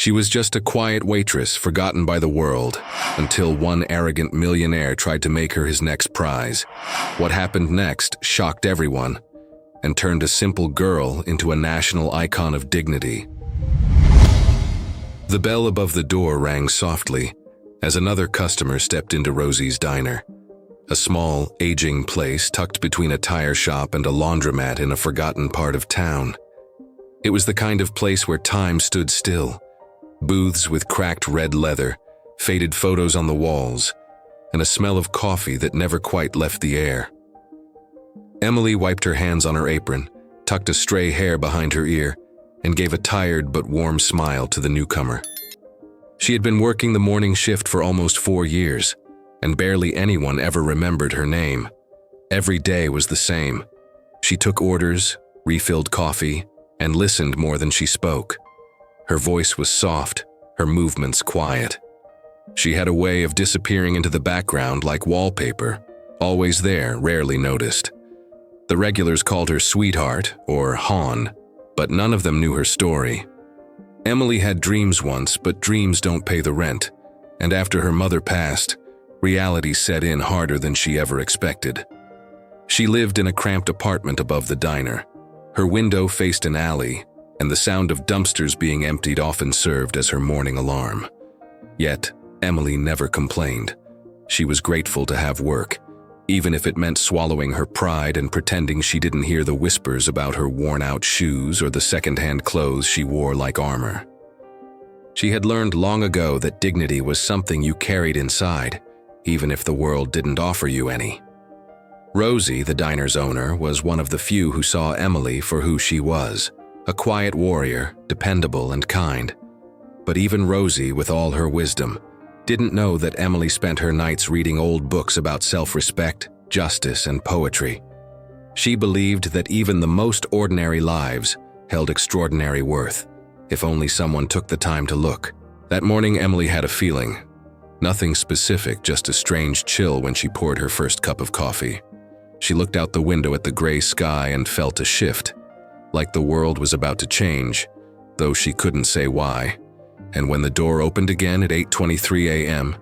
She was just a quiet waitress forgotten by the world, until one arrogant millionaire tried to make her his next prize. What happened next shocked everyone, and turned a simple girl into a national icon of dignity. The bell above the door rang softly as another customer stepped into Rosie's diner. A small, aging place tucked between a tire shop and a laundromat in a forgotten part of town. It was the kind of place where time stood still. Booths with cracked red leather, faded photos on the walls, and a smell of coffee that never quite left the air. Emily wiped her hands on her apron, tucked a stray hair behind her ear, and gave a tired but warm smile to the newcomer. She had been working the morning shift for almost 4 years, and barely anyone ever remembered her name. Every day was the same. She took orders, refilled coffee, and listened more than she spoke. Her voice was soft, her movements quiet. She had a way of disappearing into the background like wallpaper, always there, rarely noticed. The regulars called her Sweetheart or Han, but none of them knew her story. Emily had dreams once, but dreams don't pay the rent, and after her mother passed, reality set in harder than she ever expected. She lived in a cramped apartment above the diner. Her window faced an alley, and the sound of dumpsters being emptied often served as her morning alarm. Yet, Emily never complained. She was grateful to have work, even if it meant swallowing her pride and pretending she didn't hear the whispers about her worn-out shoes or the second-hand clothes she wore like armor. She had learned long ago that dignity was something you carried inside, even if the world didn't offer you any. Rosie, the diner's owner, was one of the few who saw Emily for who she was, a quiet warrior, dependable and kind. But even Rosie, with all her wisdom, didn't know that Emily spent her nights reading old books about self-respect, justice, and poetry. She believed that even the most ordinary lives held extraordinary worth, if only someone took the time to look. That morning, Emily had a feeling. Nothing specific, just a strange chill when she poured her first cup of coffee. She looked out the window at the gray sky and felt a shift, like the world was about to change, though she couldn't say why. And when the door opened again at 8:23 a.m.,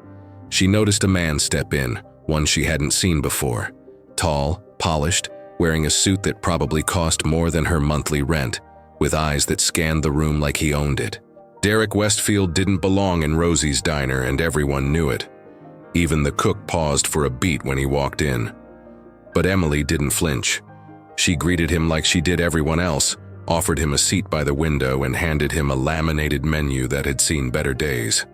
she noticed a man step in, one she hadn't seen before. Tall, polished, wearing a suit that probably cost more than her monthly rent, with eyes that scanned the room like he owned it. Derek Westfield didn't belong in Rosie's diner, and everyone knew it. Even the cook paused for a beat when he walked in. But Emily didn't flinch. She greeted him like she did everyone else, offered him a seat by the window, and handed him a laminated menu that had seen better days.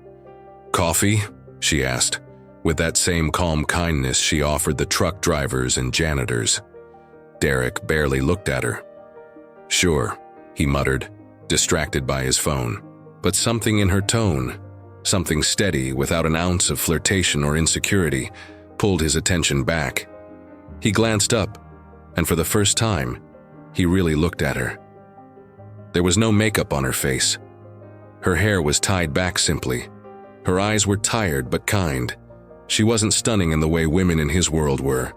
"Coffee?" she asked, with that same calm kindness she offered the truck drivers and janitors. Derek barely looked at her. "Sure," he muttered, distracted by his phone. But something in her tone, something steady without an ounce of flirtation or insecurity, pulled his attention back. He glanced up, and for the first time, he really looked at her. There was no makeup on her face. Her hair was tied back simply. Her eyes were tired but kind. She wasn't stunning in the way women in his world were.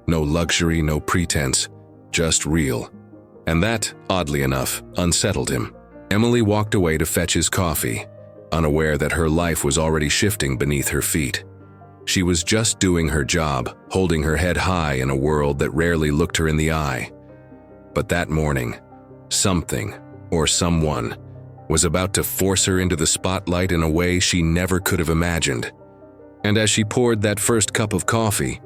No luxury, no pretense, just real. And that, oddly enough, unsettled him. Emily walked away to fetch his coffee, unaware that her life was already shifting beneath her feet. She was just doing her job, holding her head high in a world that rarely looked her in the eye. But that morning, something, or someone, was about to force her into the spotlight in a way she never could have imagined. And as she poured that first cup of coffee,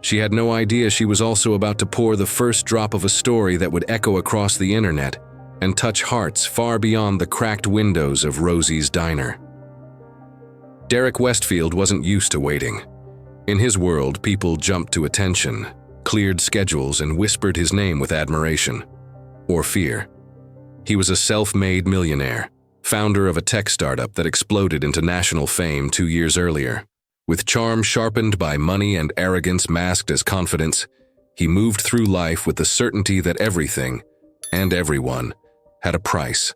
she had no idea she was also about to pour the first drop of a story that would echo across the internet and touch hearts far beyond the cracked windows of Rosie's diner. Derek Westfield wasn't used to waiting. In his world, people jumped to attention, cleared schedules, and whispered his name with admiration or fear. He was a self-made millionaire, founder of a tech startup that exploded into national fame 2 years earlier. With charm sharpened by money and arrogance masked as confidence, he moved through life with the certainty that everything, and everyone, had a price.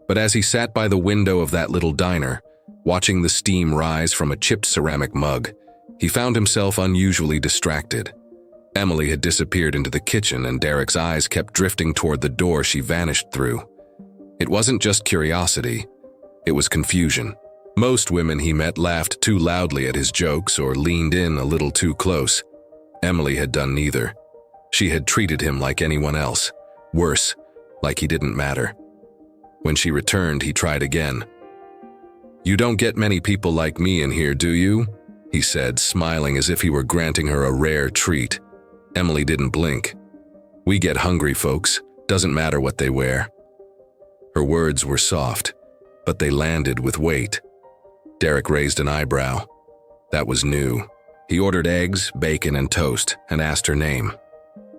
But as he sat by the window of that little diner, watching the steam rise from a chipped ceramic mug, he found himself unusually distracted. Emily had disappeared into the kitchen, and Derek's eyes kept drifting toward the door she vanished through. It wasn't just curiosity. It was confusion. Most women he met laughed too loudly at his jokes or leaned in a little too close. Emily had done neither. She had treated him like anyone else. Worse, like he didn't matter. When she returned, he tried again. "You don't get many people like me in here, do you?" he said, smiling as if he were granting her a rare treat. Emily didn't blink. "We get hungry folks, doesn't matter what they wear." Her words were soft, but they landed with weight. Derek raised an eyebrow. That was new. He ordered eggs, bacon, and toast, and asked her name.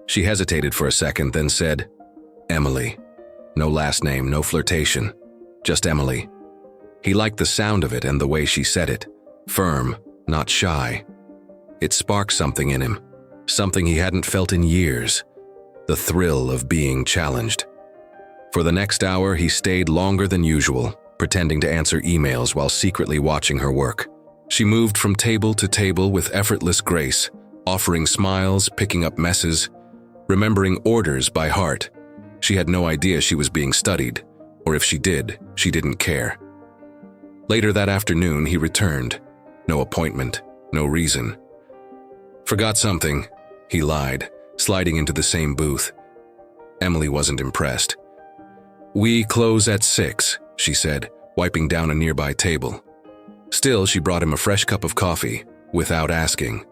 She hesitated for a second, then said, "Emily." No last name, no flirtation, just Emily. He liked the sound of it and the way she said it. Firm, not shy. It sparked something in him, something he hadn't felt in years. The thrill of being challenged. For the next hour, he stayed longer than usual, pretending to answer emails while secretly watching her work. She moved from table to table with effortless grace, offering smiles, picking up messes, remembering orders by heart. She had no idea she was being studied, or if she did, she didn't care. Later that afternoon, he returned. No appointment, no reason. "Forgot something," he lied, sliding into the same booth. Emily wasn't impressed. "We close at 6, she said, wiping down a nearby table. Still, she brought him a fresh cup of coffee, without asking.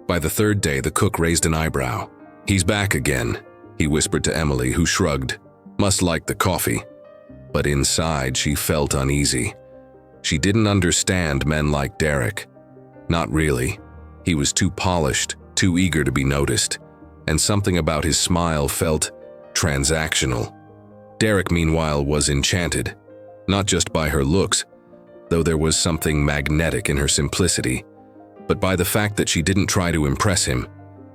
By the third day, the cook raised an eyebrow. "He's back again," he whispered to Emily, who shrugged. "Must like the coffee." But inside, she felt uneasy. She didn't understand men like Derek. Not really. He was too polished, too eager to be noticed, and something about his smile felt transactional. Derek, meanwhile, was enchanted, not just by her looks, though there was something magnetic in her simplicity, but by the fact that she didn't try to impress him.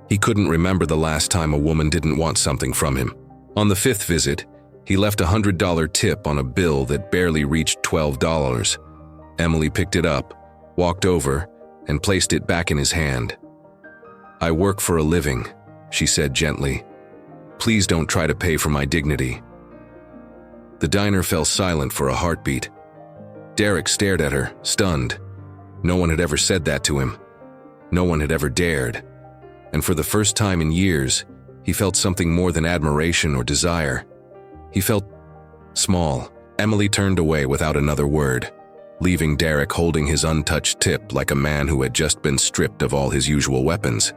He couldn't remember the last time a woman didn't want something from him. On the 5th visit, he left a $100 tip on a bill that barely reached $12. Emily picked it up, walked over, and placed it back in his hand. "I work for a living," she said gently. "Please don't try to pay for my dignity." The diner fell silent for a heartbeat. Derek stared at her, stunned. No one had ever said that to him. No one had ever dared. And for the first time in years, he felt something more than admiration or desire. He felt small. Emily turned away without another word, leaving Derek holding his untouched tip like a man who had just been stripped of all his usual weapons.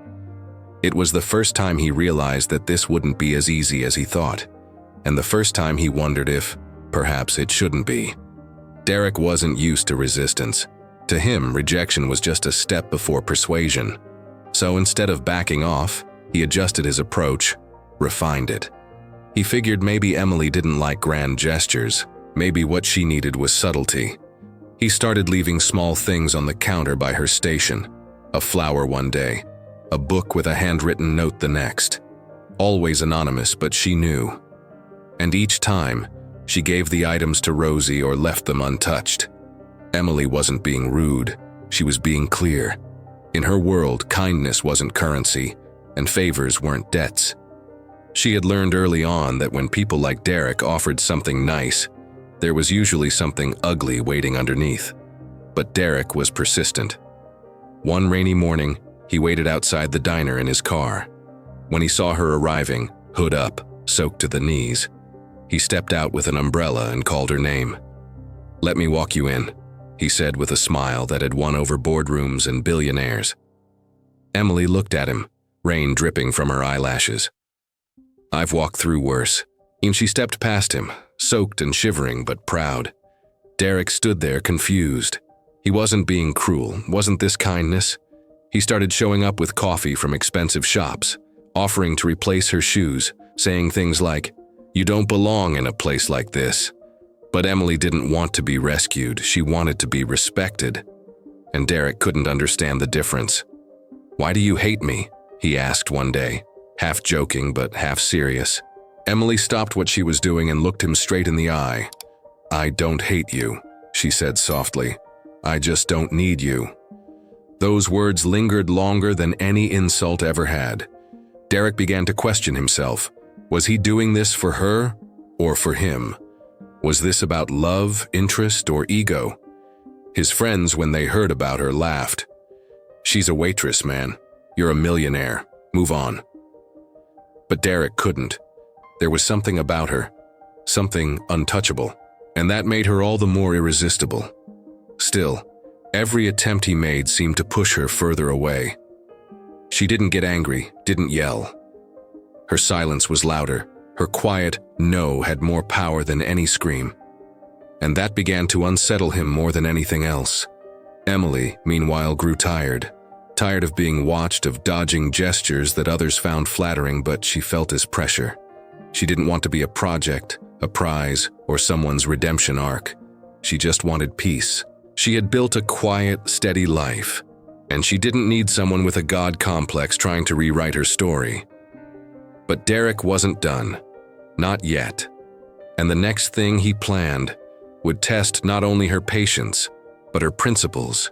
It was the first time he realized that this wouldn't be as easy as he thought, and the first time he wondered if, perhaps, it shouldn't be. Derek wasn't used to resistance. To him, rejection was just a step before persuasion. So instead of backing off, he adjusted his approach, refined it. He figured maybe Emily didn't like grand gestures, maybe what she needed was subtlety. He started leaving small things on the counter by her station. A flower one day, a book with a handwritten note the next. Always anonymous, but she knew. And each time, she gave the items to Rosie or left them untouched. Emily wasn't being rude, she was being clear. In her world, kindness wasn't currency, and favors weren't debts. She had learned early on that when people like Derek offered something nice, there was usually something ugly waiting underneath. But Derek was persistent. One rainy morning, he waited outside the diner in his car. When he saw her arriving, hood up, soaked to the knees, he stepped out with an umbrella and called her name. "Let me walk you in," he said with a smile that had won over boardrooms and billionaires. Emily looked at him, rain dripping from her eyelashes. "I've walked through worse." And she stepped past him, soaked and shivering but proud. Derek stood there confused. He wasn't being cruel, wasn't this kindness? He started showing up with coffee from expensive shops, offering to replace her shoes, saying things like, "You don't belong in a place like this." But Emily didn't want to be rescued, she wanted to be respected. And Derek couldn't understand the difference. "Why do you hate me?" he asked one day, half joking but half serious. Emily stopped what she was doing and looked him straight in the eye. "I don't hate you," she said softly. "I just don't need you." Those words lingered longer than any insult ever had. Derek began to question himself. Was he doing this for her or for him? Was this about love, interest, or ego? His friends, when they heard about her, laughed. "She's a waitress, man. You're a millionaire. Move on." But Derek couldn't. There was something about her, something untouchable, and that made her all the more irresistible. Still, every attempt he made seemed to push her further away. She didn't get angry, didn't yell. Her silence was louder. Her quiet no had more power than any scream. And that began to unsettle him more than anything else. Emily, meanwhile, grew tired of being watched, of dodging gestures that others found flattering, but she felt as pressure. She didn't want to be a project, a prize, or someone's redemption arc. She just wanted peace. She had built a quiet, steady life, and she didn't need someone with a god complex trying to rewrite her story. But Derek wasn't done. Not yet. And the next thing he planned would test not only her patience, but her principles.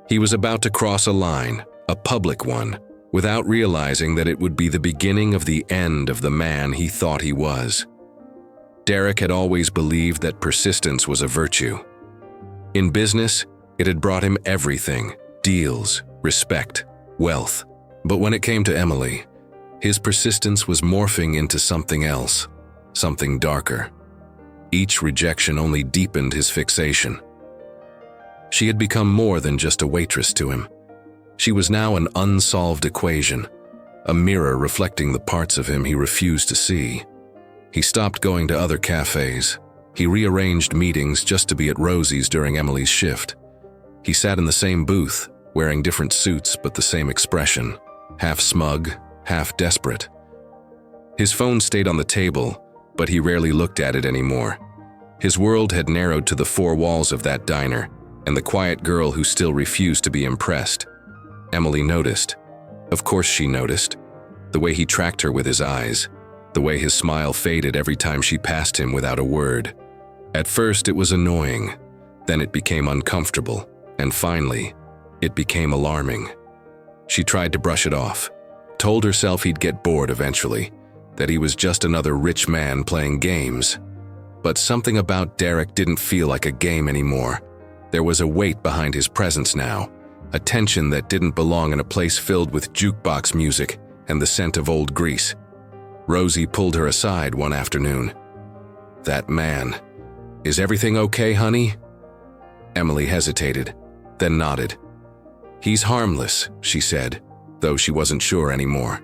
He was about to cross a line, a public one, without realizing that it would be the beginning of the end of the man he thought he was. Derek had always believed that persistence was a virtue. In business, it had brought him everything: deals, respect, wealth. But when it came to Emily, his persistence was morphing into something else, something darker. Each rejection only deepened his fixation. She had become more than just a waitress to him. She was now an unsolved equation, a mirror reflecting the parts of him he refused to see. He stopped going to other cafes. He rearranged meetings just to be at Rosie's during Emily's shift. He sat in the same booth, wearing different suits but the same expression, half smug, half desperate. His phone stayed on the table, but he rarely looked at it anymore. His world had narrowed to the four walls of that diner and the quiet girl who still refused to be impressed. Emily noticed. Of course she noticed. The way he tracked her with his eyes, the way his smile faded every time she passed him without a word. At first it was annoying, then it became uncomfortable, and finally, it became alarming. She tried to brush it off, told herself he'd get bored eventually, that he was just another rich man playing games. But something about Derek didn't feel like a game anymore. There was a weight behind his presence now, a tension that didn't belong in a place filled with jukebox music and the scent of old grease. Rosie pulled her aside one afternoon. "That man. Is everything okay, honey?" Emily hesitated, then nodded. "He's harmless," she said, though she wasn't sure anymore.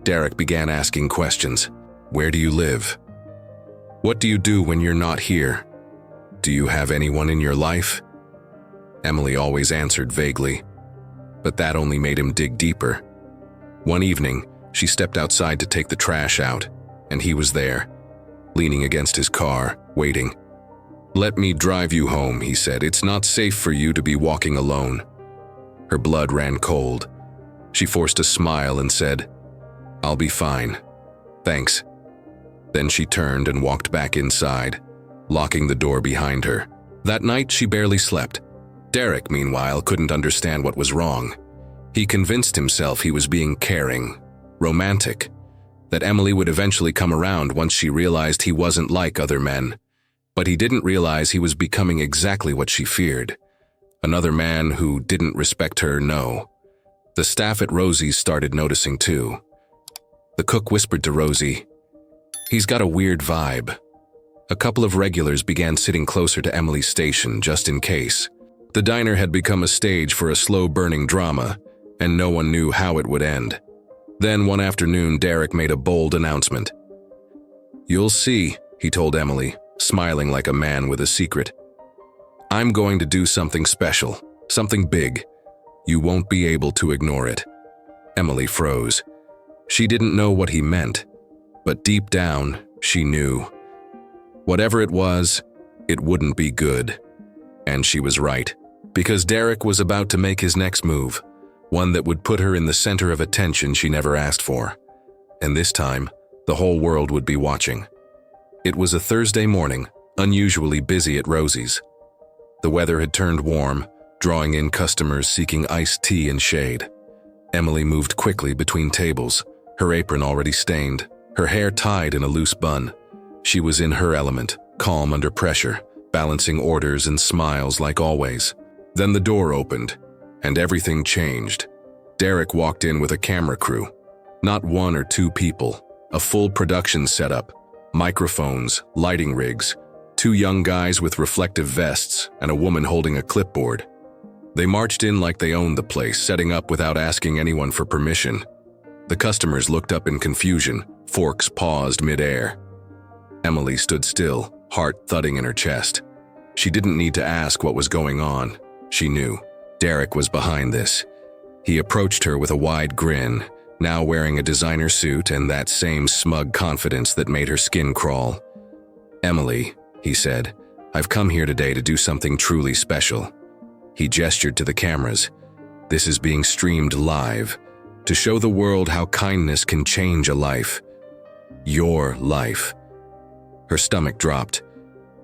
Derek began asking questions. "Where do you live? What do you do when you're not here? Do you have anyone in your life?" Emily always answered vaguely, but that only made him dig deeper. One evening, she stepped outside to take the trash out, and he was there, leaning against his car, waiting. "Let me drive you home," he said. "It's not safe for you to be walking alone." Her blood ran cold. She forced a smile and said, "I'll be fine. Thanks." Then she turned and walked back inside, locking the door behind her. That night she barely slept. Derek, meanwhile, couldn't understand what was wrong. He convinced himself he was being caring, romantic, that Emily would eventually come around once she realized he wasn't like other men. But he didn't realize he was becoming exactly what she feared. Another man who didn't respect her, no. The staff at Rosie's started noticing too. The cook whispered to Rosie, "He's got a weird vibe." A couple of regulars began sitting closer to Emily's station just in case. The diner had become a stage for a slow-burning drama, and no one knew how it would end. Then one afternoon, Derek made a bold announcement. "You'll see," he told Emily, smiling like a man with a secret. "I'm going to do something special, something big. You won't be able to ignore it." Emily froze. She didn't know what he meant, but deep down, she knew. Whatever it was, it wouldn't be good. And she was right, because Derek was about to make his next move, one that would put her in the center of attention she never asked for. And this time, the whole world would be watching. It was a Thursday morning, unusually busy at Rosie's. The weather had turned warm, drawing in customers seeking iced tea and shade. Emily moved quickly between tables, her apron already stained, her hair tied in a loose bun. She was in her element, calm under pressure, balancing orders and smiles like always. Then the door opened, and everything changed. Derek walked in with a camera crew. Not one or two people, a full production setup, microphones, lighting rigs, two young guys with reflective vests, and a woman holding a clipboard. They marched in like they owned the place, setting up without asking anyone for permission. The customers looked up in confusion, forks paused mid-air. Emily stood still, heart thudding in her chest. She didn't need to ask what was going on. She knew. Derek was behind this. He approached her with a wide grin, now wearing a designer suit and that same smug confidence that made her skin crawl. "Emily," he said, "I've come here today to do something truly special." He gestured to the cameras. "This is being streamed live, to show the world how kindness can change a life. Your life." Her stomach dropped.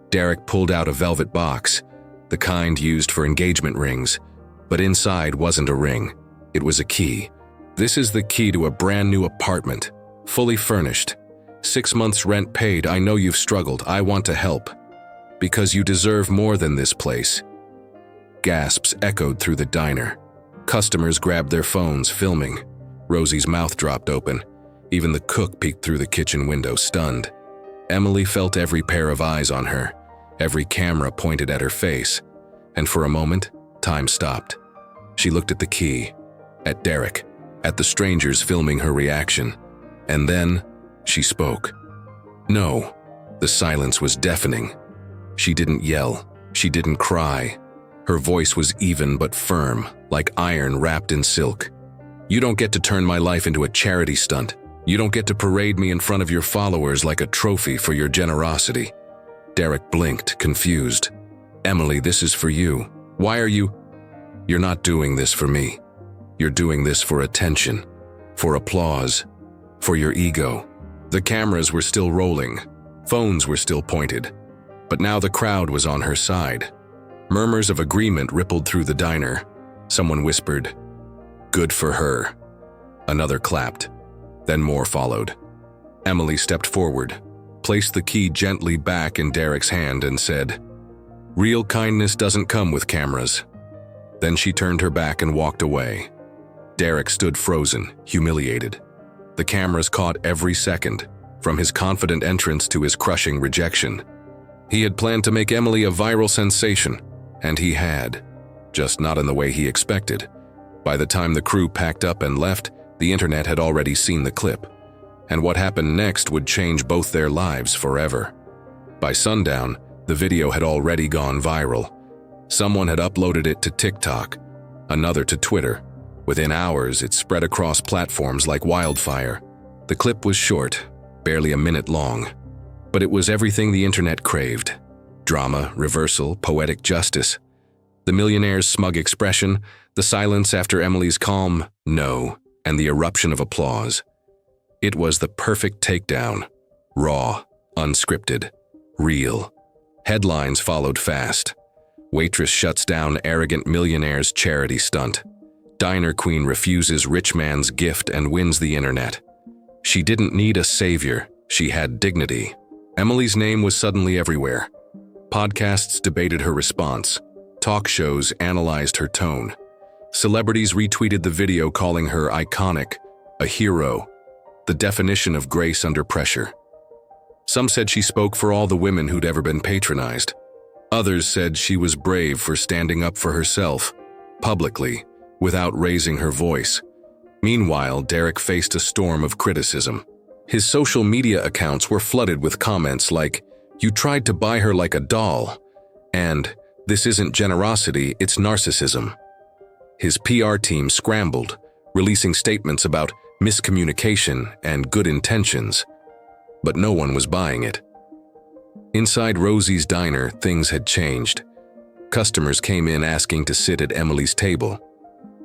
Derek pulled out a velvet box, the kind used for engagement rings, but inside wasn't a ring. It was a key. "This is the key to a brand new apartment, fully furnished. 6 months rent paid. I know you've struggled. I want to help. Because you deserve more than this place." Gasps echoed through the diner. Customers grabbed their phones, filming. Rosie's mouth dropped open. Even the cook peeked through the kitchen window, stunned. Emily felt every pair of eyes on her, every camera pointed at her face. And for a moment, time stopped. She looked at the key, at Derek, at the strangers filming her reaction. And then, she spoke. No, the silence was deafening. She didn't yell. She didn't cry. Her voice was even but firm, like iron wrapped in silk. "You don't get to turn my life into a charity stunt. You don't get to parade me in front of your followers like a trophy for your generosity." Derek blinked, confused. "Emily, this is for you. Why are you—" "You're not doing this for me. You're doing this for attention, for applause, for your ego." The cameras were still rolling. Phones were still pointed. But now the crowd was on her side. Murmurs of agreement rippled through the diner. Someone whispered, "Good for her." Another clapped. Then more followed. Emily stepped forward, placed the key gently back in Derek's hand and said, "Real kindness doesn't come with cameras." Then she turned her back and walked away. Derek stood frozen, humiliated. The cameras caught every second, from his confident entrance to his crushing rejection. He had planned to make Emily a viral sensation, and he had, just not in the way he expected. By the time the crew packed up and left, the internet had already seen the clip, and what happened next would change both their lives forever. By sundown, the video had already gone viral. Someone had uploaded it to TikTok, another to Twitter. Within hours, it spread across platforms like wildfire. The clip was short, barely a minute long, but it was everything the internet craved. Drama, reversal, poetic justice. The millionaire's smug expression, the silence after Emily's calm "no," and the eruption of applause. It was the perfect takedown. Raw, unscripted, real. Headlines followed fast. Waitress shuts down arrogant millionaire's charity stunt. Diner queen refuses rich man's gift and wins the internet. She didn't need a savior. She had dignity. Emily's name was suddenly everywhere. Podcasts debated her response. Talk shows analyzed her tone. Celebrities retweeted the video calling her iconic, a hero, the definition of grace under pressure. Some said she spoke for all the women who'd ever been patronized. Others said she was brave for standing up for herself, publicly, without raising her voice. Meanwhile, Derek faced a storm of criticism. His social media accounts were flooded with comments like, "You tried to buy her like a doll," and "This isn't generosity, it's narcissism." His PR team scrambled, releasing statements about miscommunication and good intentions. But no one was buying it. Inside Rosie's diner, things had changed. Customers came in asking to sit at Emily's table.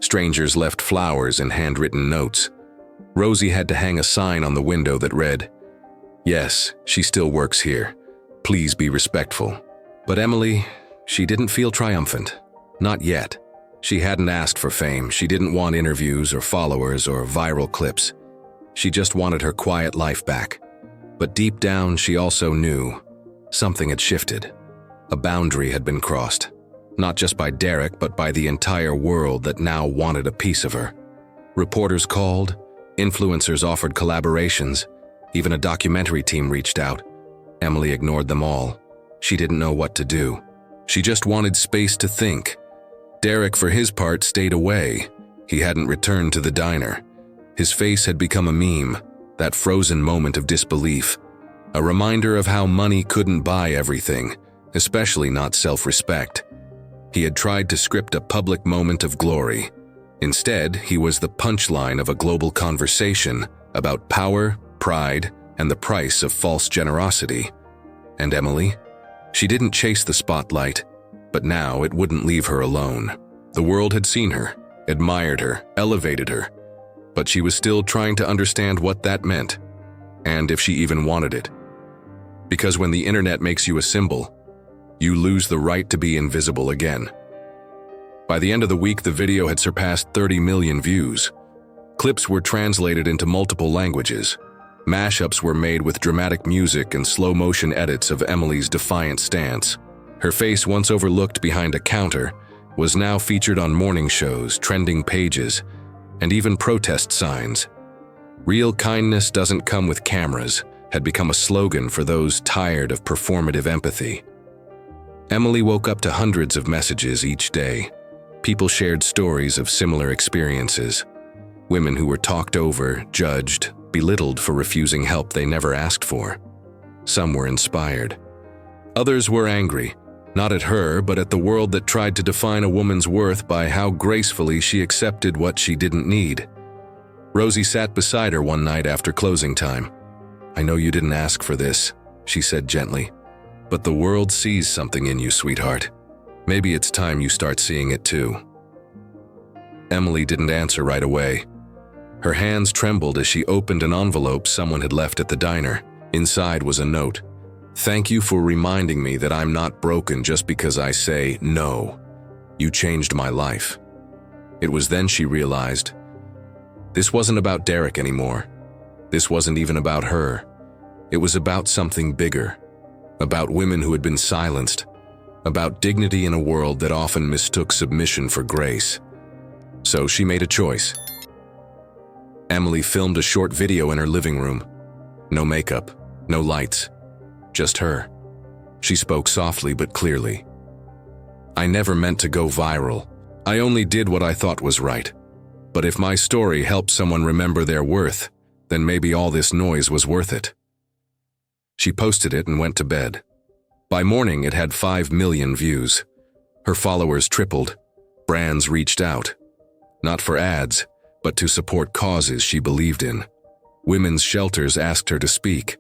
Strangers left flowers and handwritten notes. Rosie had to hang a sign on the window that read, "Yes, she still works here. Please be respectful." But Emily, she didn't feel triumphant. Not yet. She hadn't asked for fame. She didn't want interviews or followers or viral clips. She just wanted her quiet life back. But deep down, she also knew something had shifted. A boundary had been crossed, not just by Derek, but by the entire world that now wanted a piece of her. Reporters called, influencers offered collaborations, even a documentary team reached out. Emily ignored them all. She didn't know what to do. She just wanted space to think. Derek, for his part, stayed away. He hadn't returned to the diner. His face had become a meme, that frozen moment of disbelief, a reminder of how money couldn't buy everything, especially not self-respect. He had tried to script a public moment of glory. Instead, he was the punchline of a global conversation about power, pride, and the price of false generosity. And Emily? She didn't chase the spotlight, but now it wouldn't leave her alone. The world had seen her, admired her, elevated her, but she was still trying to understand what that meant, and if she even wanted it. Because when the internet makes you a symbol, you lose the right to be invisible again. By the end of the week, the video had surpassed 30 million views. Clips were translated into multiple languages. Mashups were made with dramatic music and slow-motion edits of Emily's defiant stance. Her face, once overlooked behind a counter, was now featured on morning shows, trending pages, and even protest signs. "Real kindness doesn't come with cameras" had become a slogan for those tired of performative empathy. Emily woke up to hundreds of messages each day. People shared stories of similar experiences. Women who were talked over, judged, belittled for refusing help they never asked for. Some were inspired. Others were angry, not at her, but at the world that tried to define a woman's worth by how gracefully she accepted what she didn't need. Rosie sat beside her one night after closing time. "I know you didn't ask for this," she said gently, "but the world sees something in you, sweetheart. Maybe it's time you start seeing it too." Emily didn't answer right away. Her hands trembled as she opened an envelope someone had left at the diner. Inside was a note. "Thank you for reminding me that I'm not broken just because I say no. You changed my life." It was then she realized this wasn't about Derek anymore. This wasn't even about her. It was about something bigger. About women who had been silenced. About dignity in a world that often mistook submission for grace. So she made a choice. Emily filmed a short video in her living room. No makeup, no lights, just her. She spoke softly but clearly. "I never meant to go viral. I only did what I thought was right. But if my story helped someone remember their worth, then maybe all this noise was worth it." She posted it and went to bed. By morning, it had 5 million views. Her followers tripled. Brands reached out. Not for ads, but to support causes she believed in. Women's shelters asked her to speak.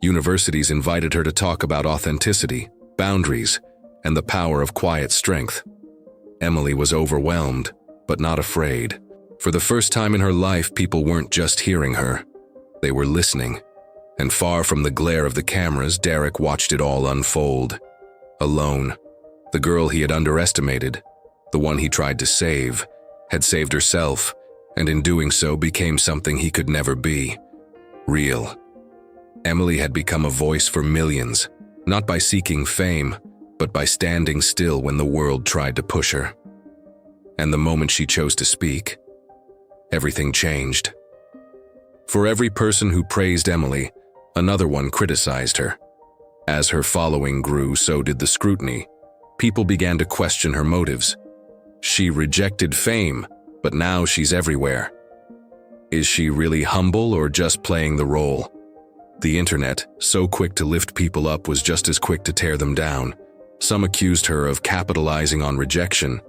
Universities invited her to talk about authenticity, boundaries, and the power of quiet strength. Emily was overwhelmed, but not afraid. For the first time in her life, people weren't just hearing her. They were listening. And far from the glare of the cameras, Derek watched it all unfold. Alone. The girl he had underestimated, the one he tried to save, had saved herself, and in doing so became something he could never be. Real. Emily had become a voice for millions, not by seeking fame, but by standing still when the world tried to push her. And the moment she chose to speak, everything changed. For every person who praised Emily, another one criticized her. As her following grew, so did the scrutiny. People began to question her motives. She rejected fame, but now she's everywhere. Is she really humble or just playing the role? The internet, so quick to lift people up, was just as quick to tear them down. Some accused her of capitalizing on rejection.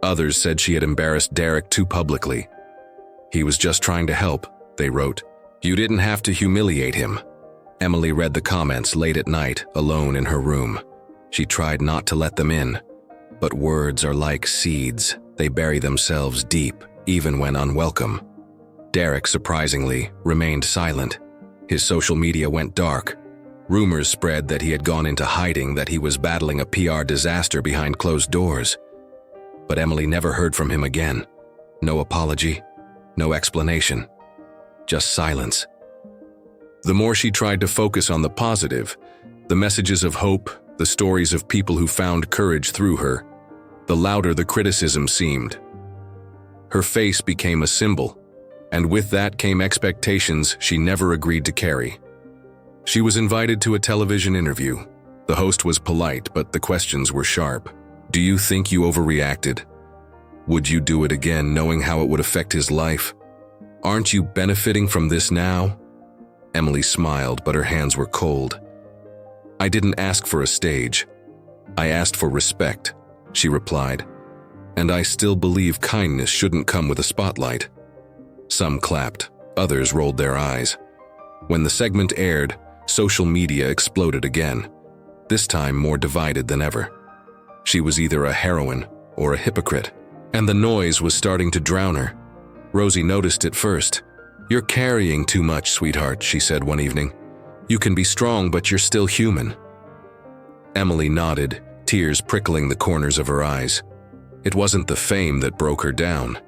Others said she had embarrassed Derek too publicly. "He was just trying to help," they wrote. "You didn't have to humiliate him." Emily read the comments late at night, alone in her room. She tried not to let them in. But words are like seeds. They bury themselves deep, even when unwelcome. Derek, surprisingly, remained silent. His social media went dark. Rumors spread that he had gone into hiding, that he was battling a PR disaster behind closed doors. But Emily never heard from him again. No apology, no explanation, just silence. The more she tried to focus on the positive, The messages of hope, the stories of people who found courage through her, the louder the criticism seemed. Her face became a symbol, and with that came expectations she never agreed to carry. She was invited to a television interview. The host was polite, but the questions were sharp. Do you think you overreacted? Would you do it again knowing how it would affect his life? Aren't you benefiting from this now? Emily smiled, but her hands were cold. I didn't ask for a stage. I asked for respect, she replied. And I still believe kindness shouldn't come with a spotlight. Some clapped, others rolled their eyes. When the segment aired, social media exploded again, this time more divided than ever. She was either a heroine or a hypocrite, and the noise was starting to drown her. Rosie noticed it first. You're carrying too much, sweetheart, she said one evening. You can be strong, but you're still human. Emily nodded, tears prickling the corners of her eyes. It wasn't the fame that broke her down.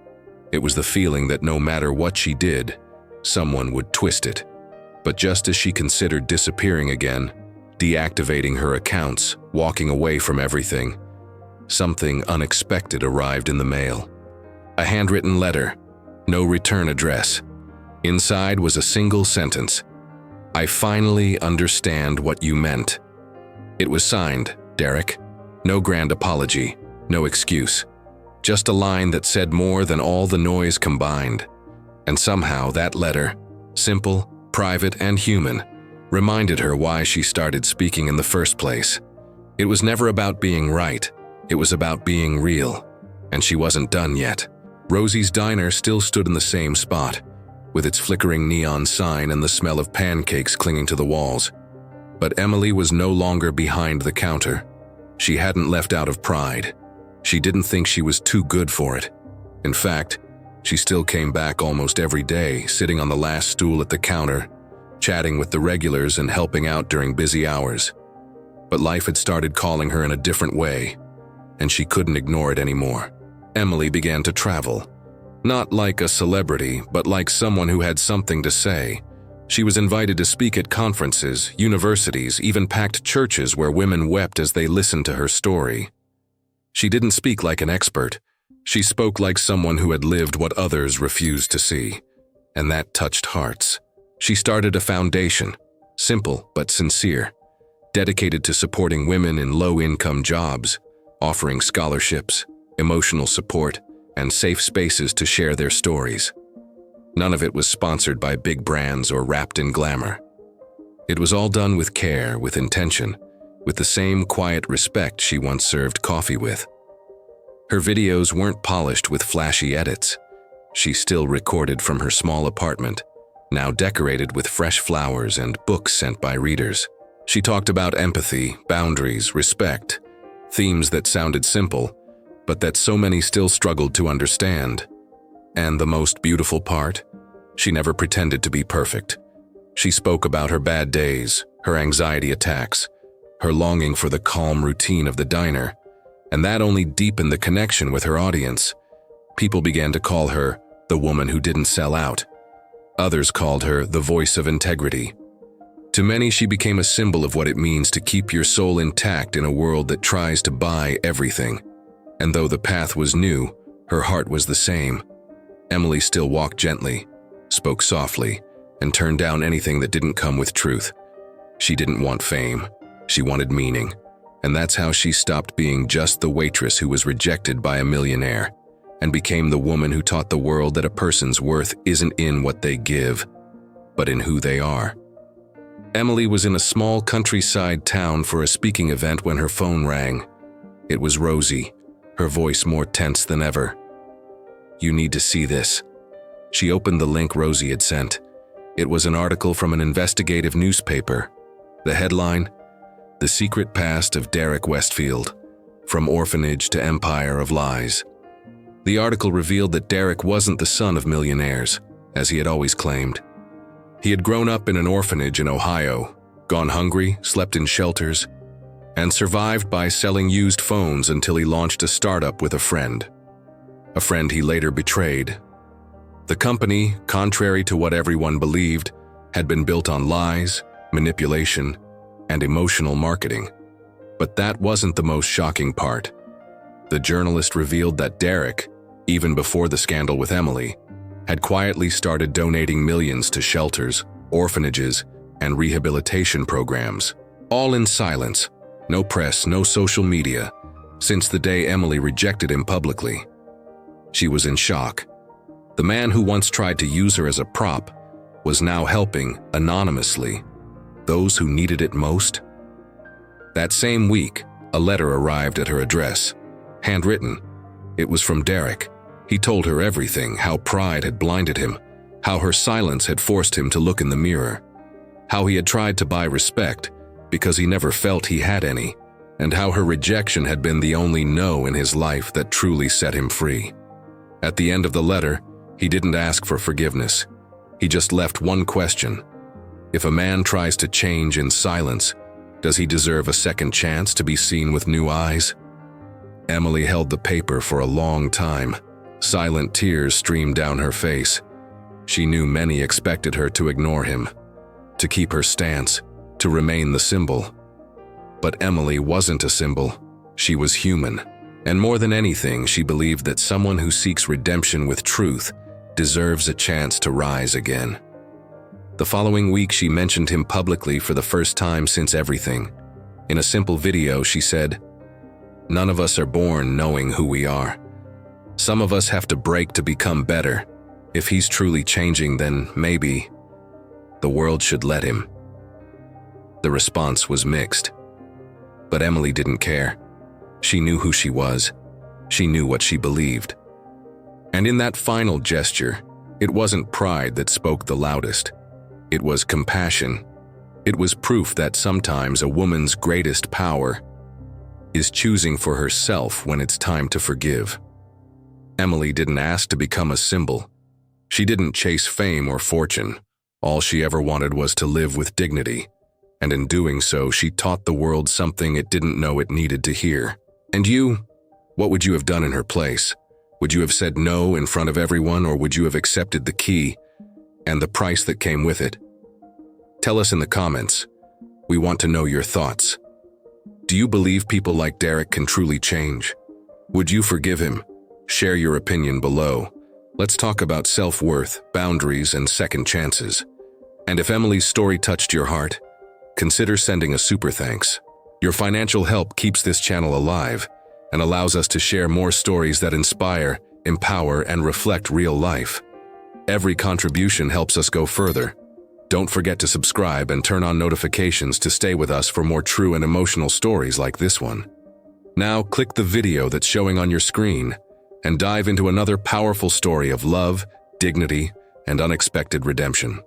It was the feeling that no matter what she did, someone would twist it. But just as she considered disappearing again, deactivating her accounts, walking away from everything, something unexpected arrived in the mail. A handwritten letter, no return address. Inside was a single sentence. I finally understand what you meant. It was signed, Derek. No grand apology, no excuse. Just a line that said more than all the noise combined. And somehow that letter, simple, private, and human, reminded her why she started speaking in the first place. It was never about being right. It was about being real. And she wasn't done yet. Rosie's diner still stood in the same spot, with its flickering neon sign and the smell of pancakes clinging to the walls. But Emily was no longer behind the counter. She hadn't left out of pride. She didn't think she was too good for it. In fact, she still came back almost every day, sitting on the last stool at the counter, chatting with the regulars and helping out during busy hours. But life had started calling her in a different way, and she couldn't ignore it anymore. Emily began to travel. Not like a celebrity, but like someone who had something to say. She was invited to speak at conferences, universities, even packed churches where women wept as they listened to her story. She didn't speak like an expert. She spoke like someone who had lived what others refused to see. And that touched hearts. She started a foundation, simple but sincere, dedicated to supporting women in low-income jobs, offering scholarships, emotional support, and safe spaces to share their stories. None of it was sponsored by big brands or wrapped in glamour. It was all done with care, with intention, with the same quiet respect she once served coffee with. Her videos weren't polished with flashy edits. She still recorded from her small apartment, now decorated with fresh flowers and books sent by readers. She talked about empathy, boundaries, respect, themes that sounded simple, but that so many still struggled to understand. And the most beautiful part? She never pretended to be perfect. She spoke about her bad days, her anxiety attacks, her longing for the calm routine of the diner, and that only deepened the connection with her audience. People began to call her the woman who didn't sell out. Others called her the voice of integrity. To many, she became a symbol of what it means to keep your soul intact in a world that tries to buy everything. And though the path was new, her heart was the same. Emily still walked gently, spoke softly, and turned down anything that didn't come with truth. She didn't want fame. She wanted meaning. And that's how she stopped being just the waitress who was rejected by a millionaire, and became the woman who taught the world that a person's worth isn't in what they give, but in who they are. Emily was in a small countryside town for a speaking event when her phone rang. It was Rosie, her voice more tense than ever. You need to see this. She opened the link Rosie had sent. It was an article from an investigative newspaper. The headline, The Secret Past of Derek Westfield, From Orphanage to Empire of Lies. The article revealed that Derek wasn't the son of millionaires, as he had always claimed. He had grown up in an orphanage in Ohio, gone hungry, slept in shelters, and survived by selling used phones until he launched a startup with a friend he later betrayed. The company, contrary to what everyone believed, had been built on lies, manipulation, and emotional marketing. But that wasn't the most shocking part. The journalist revealed that Derek, even before the scandal with Emily, had quietly started donating millions to shelters, orphanages, and rehabilitation programs, all in silence, no press, no social media, since the day Emily rejected him publicly. She was in shock. The man who once tried to use her as a prop was now helping, anonymously, those who needed it most. That same week, a letter arrived at her address, handwritten. It was from Derek. He told her everything, how pride had blinded him, how her silence had forced him to look in the mirror, how he had tried to buy respect because he never felt he had any, and how her rejection had been the only no in his life that truly set him free. At the end of the letter, he didn't ask for forgiveness. He just left one question. If a man tries to change in silence, does he deserve a second chance to be seen with new eyes? Emily held the paper for a long time. Silent tears streamed down her face. She knew many expected her to ignore him, to keep her stance, to remain the symbol. But Emily wasn't a symbol. She was human. And more than anything, she believed that someone who seeks redemption with truth deserves a chance to rise again. The following week, she mentioned him publicly for the first time since everything. In a simple video, she said, "None of us are born knowing who we are. Some of us have to break to become better. If he's truly changing, then maybe the world should let him." The response was mixed. But Emily didn't care. She knew who she was. She knew what she believed. And in that final gesture, it wasn't pride that spoke the loudest. It was compassion. It was proof that sometimes a woman's greatest power is choosing for herself when it's time to forgive. Emily didn't ask to become a symbol. She didn't chase fame or fortune. All she ever wanted was to live with dignity. And in doing so, she taught the world something it didn't know it needed to hear. And you? What would you have done in her place? Would you have said no in front of everyone, or would you have accepted the key and the price that came with it? Tell us in the comments. We want to know your thoughts. Do you believe people like Derek can truly change? Would you forgive him? Share your opinion below. Let's talk about self-worth, boundaries, and second chances. And if Emily's story touched your heart, consider sending a super thanks. Your financial help keeps this channel alive and allows us to share more stories that inspire, empower, and reflect real life. Every contribution helps us go further. Don't forget to subscribe and turn on notifications to stay with us for more true and emotional stories like this one. Now click the video that's showing on your screen and dive into another powerful story of love, dignity, and unexpected redemption.